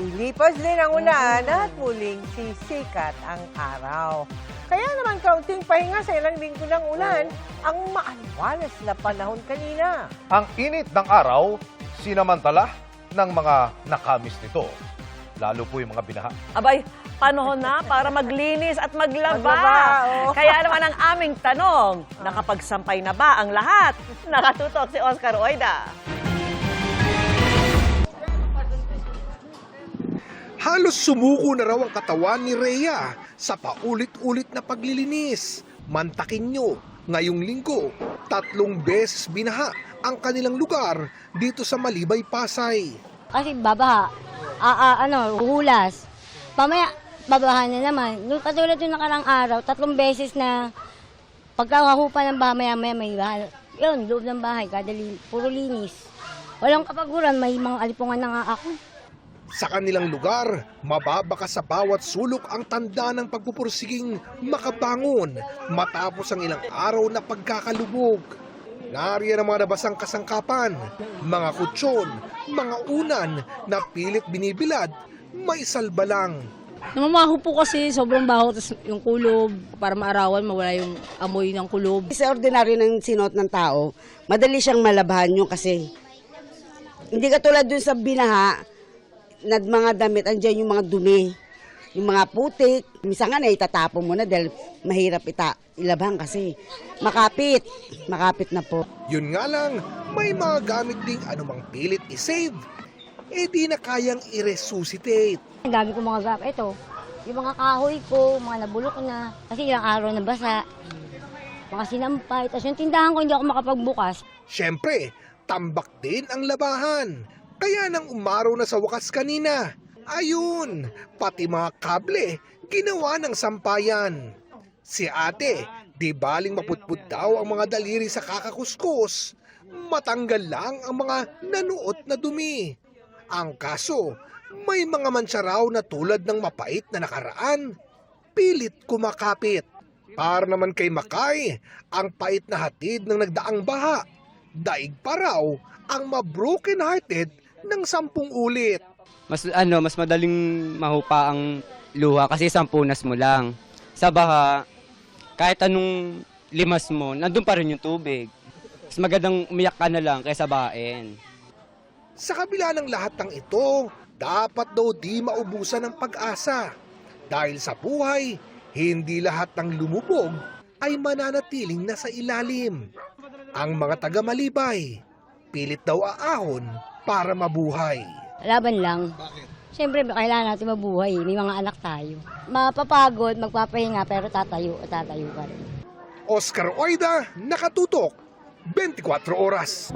Lilipas din ang ulan at muling sisikat ang araw. Kaya naman kaunting pahinga sa ilang linggo ng ulan ang maaliwalas na panahon kanina. Ang init ng araw, sinamantala ng mga nakamis nito. Lalo po yung mga binaha. Abay, panahon na para maglinis at maglaba. Maglaba, oh. Kaya naman ang aming tanong, nakapagsampay na ba ang lahat? Nakatutok si Oscar Oida. Halos sumuko na raw ang katawan ni Rhea sa paulit-ulit na paglilinis. Mantakin nyo, ngayong linggo, 3 beses binaha ang kanilang lugar dito sa Malibay, Pasay. Kasi babaha, hulas. Pamaya, babaha na naman. Nung katulad yung nakarang araw, 3 beses na pagkakahupa ng baha, maya-maya may baha. Yun, loob ng bahay, puro linis. Walang kapaguran, may mga alipungan na nga ako. Sa kanilang lugar, mababaka sa bawat sulok ang tanda ng pagpupursiging makabangon matapos ang ilang araw na pagkakalubog. Nariyan ang mga nabasang kasangkapan, mga kutsyon, mga unan na pilit binibilad, may salba lang. Namamaho po kasi sobrang baho, tas yung kulob, para maarawan, mawala yung amoy ng kulob. Sa ordinaryo ng sinuot ng tao, madali siyang malabahan yun kasi hindi katulad dun sa binaha, na mga damit, andyan yung mga dumi, yung mga putik. Minsan nga na itatapon mo na dahil mahirap ilabhan kasi makapit na po. Yun nga lang, may mga gamit ding anumang pilit i-save, di na kayang i-resuscitate. Ang dami ko mga gamit. Ito, yung mga kahoy ko, mga nabulok na, kasi ilang araw na basa, mga sinampay. Tapos yung tindahan ko, hindi ako makapagbukas. Siyempre, tambak din ang labahan. Kaya nang umaraw na sa wakas kanina, ayun, pati mga kable, ginawa ng sampayan. Si ate, di baling maputput daw ang mga daliri sa kakakuskus, matanggal lang ang mga nanuot na dumi. Ang kaso, may mga mantsa raw na tulad ng mapait na nakaraan, pilit kumakapit. Para naman kay Makay, ang pait na hatid ng nagdaang baha, daig pa raw ang ma-broken-hearted ng 10 ulit. Mas madaling mahupa ang luha kasi 10 punas mo lang. Sa baha, kahit anong limas mo, nandun pa rin yung tubig. Mas magandang umiyak ka na lang kaysa bahain. Sa kabila ng lahat ng ito, dapat daw di maubusan ng pag-asa. Dahil sa buhay, hindi lahat ng lumubog ay mananatiling nasa ilalim. Ang mga taga-Malibay, pilit daw aahon para mabuhay. Laban lang. Siyempre, kailangan natin mabuhay. May mga anak tayo. Mapapagod, magpapahinga, pero tatayo ka rin. Oscar Oida, nakatutok, 24 oras.